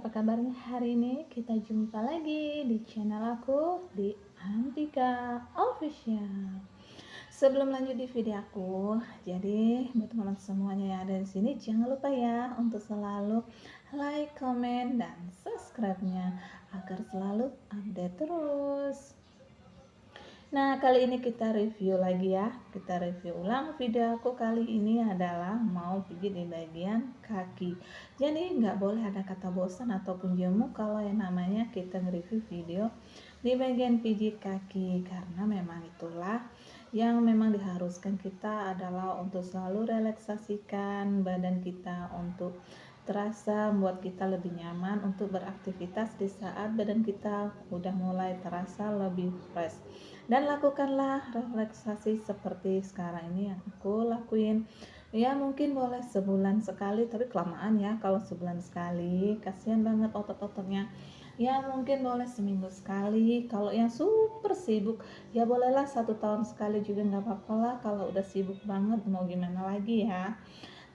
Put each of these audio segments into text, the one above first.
apa kabarnya hari ini? Kita jumpa lagi di channel aku di Antika Official. Sebelum lanjut di video aku, jadi buat teman-teman semuanya yang ada di sini jangan lupa ya untuk selalu like, comment, dan subscribe-nya agar selalu update terus. Nah, kali ini kita review lagi ya. Kita review ulang. Video aku kali ini adalah mau pijit di bagian kaki. Jadi nggak boleh ada kata bosan ataupun jemu kalau yang namanya kita nge-review video di bagian pijit kaki, karena memang itulah yang memang diharuskan kita adalah untuk selalu relaksasikan badan kita, untuk terasa membuat kita lebih nyaman untuk beraktivitas di saat badan kita udah mulai terasa lebih fresh. Dan lakukanlah relaksasi seperti sekarang ini yang aku lakuin. Ya mungkin boleh sebulan sekali, tapi kelamaan ya kalau sebulan sekali, kasihan banget otot-ototnya. Ya mungkin boleh seminggu sekali. Kalau yang super sibuk ya bolehlah 1 tahun sekali juga nggak apa-apa lah. Kalau udah sibuk banget mau gimana lagi ya.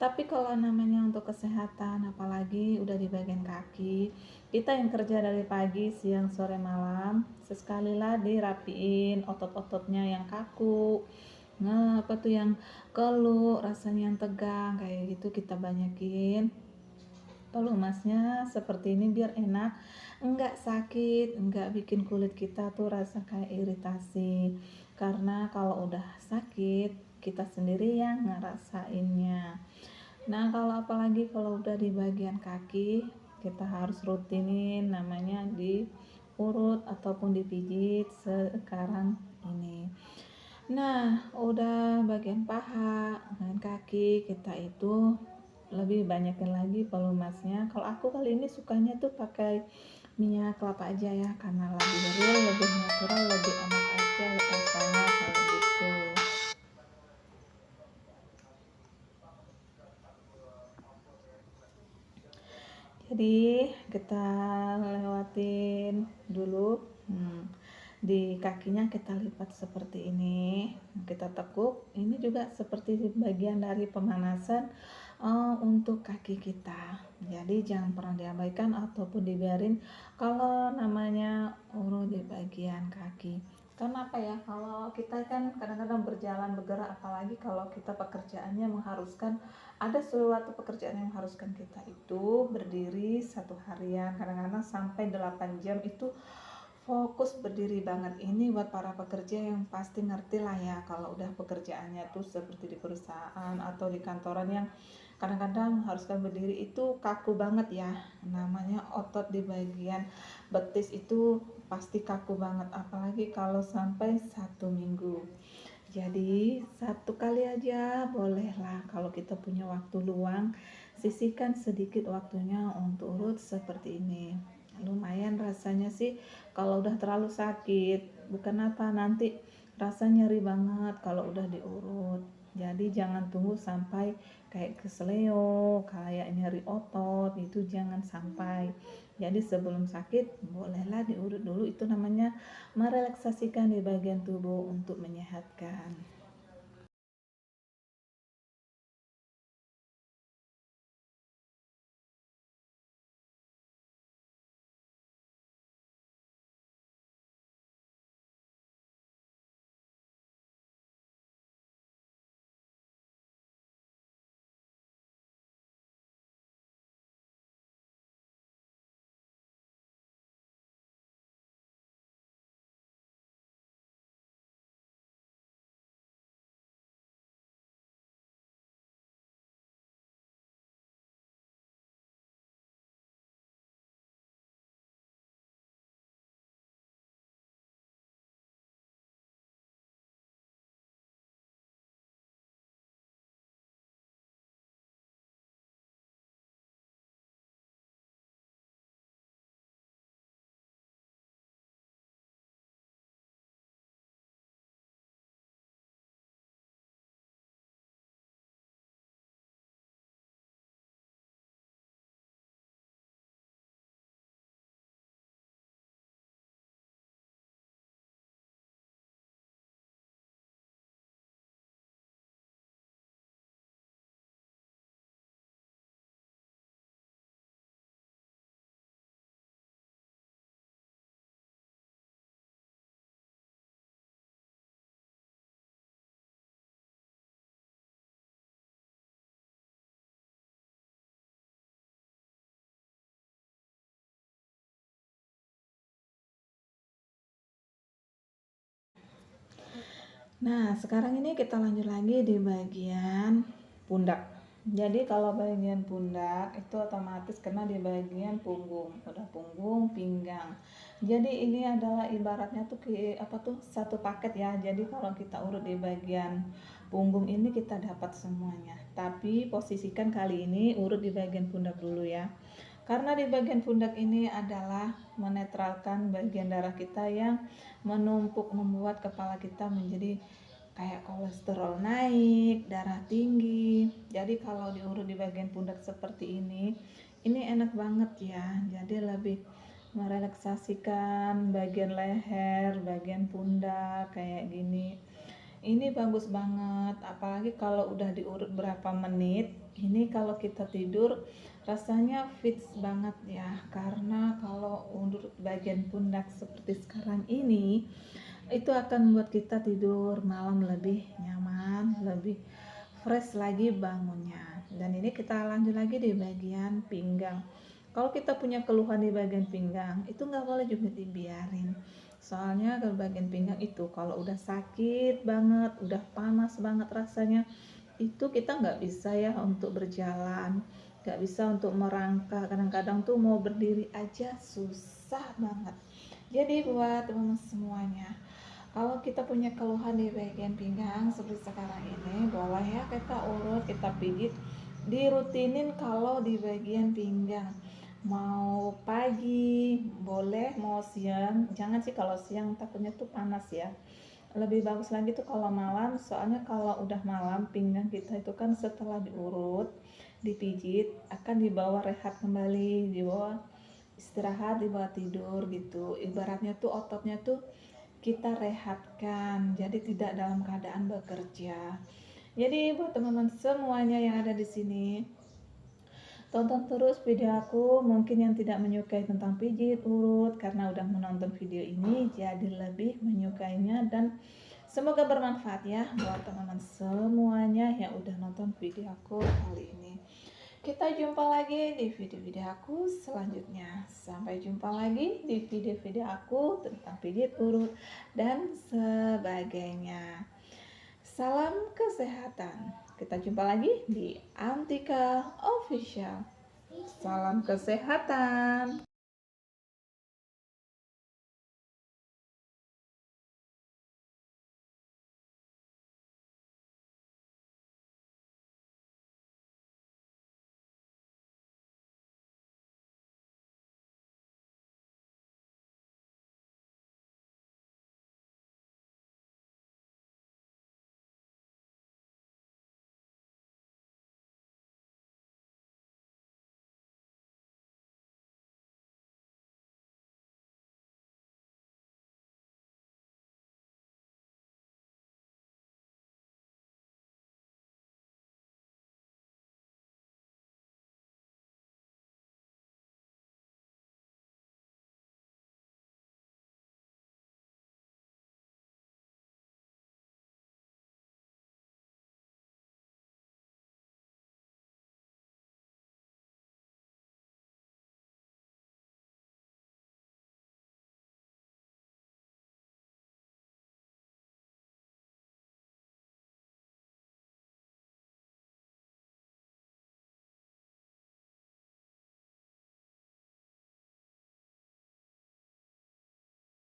Tapi kalau namanya untuk kesehatan, apalagi udah di bagian kaki, kita yang kerja dari pagi, siang, sore, malam, sesekalilah dirapiin otot-ototnya yang kaku, nah apa tuh yang keluh, rasanya yang tegang, kayak gitu kita banyakin pelumasnya seperti ini biar enak, enggak sakit, enggak bikin kulit kita tuh rasa kayak iritasi. Karena kalau udah sakit, kita sendiri yang ngerasainnya. Nah, kalau apalagi kalau udah di bagian kaki, kita harus rutinin namanya diurut ataupun dipijit sekarang ini. Nah, udah bagian paha dan kaki kita itu lebih banyakin lagi pelumasnya. Kalau aku kali ini sukanya tuh pakai minyak kelapa aja ya, karena lebih real, lebih natural, lebih enak aja rasanya kayak gitu. Jadi kita lewatin dulu, di kakinya kita lipat seperti ini, kita tekuk. Ini juga seperti bagian dari pemanasan untuk kaki kita. Jadi jangan pernah diabaikan ataupun dibiarin kalau namanya urut di bagian kaki. Karena apa ya, kalau kita kan kadang-kadang berjalan bergerak, apalagi kalau kita pekerjaannya mengharuskan ada suatu pekerjaan yang mengharuskan kita itu berdiri satu harian, kadang-kadang sampai 8 jam itu fokus berdiri banget. Ini buat para pekerja yang pasti ngerti lah ya, kalau udah pekerjaannya tuh seperti di perusahaan atau di kantoran yang kadang-kadang haruskan berdiri itu kaku banget ya, namanya otot di bagian betis itu pasti kaku banget, apalagi kalau sampai 1 minggu. Jadi 1 kali aja bolehlah kalau kita punya waktu luang, sisihkan sedikit waktunya untuk urut seperti ini. Lumayan rasanya sih kalau udah terlalu sakit, bukan apa nanti rasa nyeri banget kalau udah diurut. Jadi jangan tunggu sampai kayak kesleo, kayak nyeri otot, itu jangan sampai. Jadi sebelum sakit bolehlah diurut dulu, itu namanya merelaksasikan di bagian tubuh untuk menyehatkan. Nah, sekarang ini kita lanjut lagi di bagian pundak. Jadi kalau bagian pundak itu otomatis kena di bagian punggung, udah punggung, pinggang. Jadi ini adalah ibaratnya tuh satu paket ya. Jadi kalau kita urut di bagian punggung ini kita dapat semuanya. Tapi posisikan kali ini urut di bagian pundak dulu ya. Karena di bagian pundak ini adalah menetralkan bagian darah kita yang menumpuk, membuat kepala kita menjadi kayak kolesterol naik, darah tinggi. Jadi kalau diurut di bagian pundak seperti ini enak banget ya. Jadi lebih merelaksasikan bagian leher, bagian pundak kayak gini. Ini bagus banget, apalagi kalau udah diurut berapa menit. Ini kalau kita tidur rasanya fit banget ya, karena kalau urut bagian pundak seperti sekarang ini itu akan membuat kita tidur malam lebih nyaman, lebih fresh lagi bangunnya. Dan ini kita lanjut lagi di bagian pinggang. Kalau kita punya keluhan di bagian pinggang, itu nggak boleh juga dibiarin. Soalnya ke bagian pinggang itu kalau udah sakit banget, udah panas banget rasanya, itu kita nggak bisa ya untuk berjalan, nggak bisa untuk merangkak. Kadang-kadang tuh mau berdiri aja susah banget. Jadi buat teman-teman semuanya, kalau kita punya keluhan di bagian pinggang seperti sekarang ini, boleh ya kita urut, kita pijit, dirutinin kalau di bagian pinggang. Mau pagi boleh, mau siang. Jangan sih kalau siang, takutnya tuh panas ya. Lebih bagus lagi tuh kalau malam, soalnya kalau udah malam pinggang kita itu kan setelah diurut, dipijit, akan dibawa rehat kembali, dibawa istirahat, dibawa tidur gitu. Ibaratnya tuh ototnya tuh kita rehatkan, jadi tidak dalam keadaan bekerja. Jadi buat teman-teman semuanya yang ada di sini, tonton terus video aku. Mungkin yang tidak menyukai tentang pijit urut, karena udah menonton video ini jadi lebih menyukainya, dan semoga bermanfaat ya buat teman-teman semuanya yang udah nonton video aku kali ini. Kita jumpa lagi di video-video aku selanjutnya. Sampai jumpa lagi di video-video aku tentang pijit urut dan sebagainya. Salam kesehatan. Kita jumpa lagi di Antika Official. Salam kesehatan.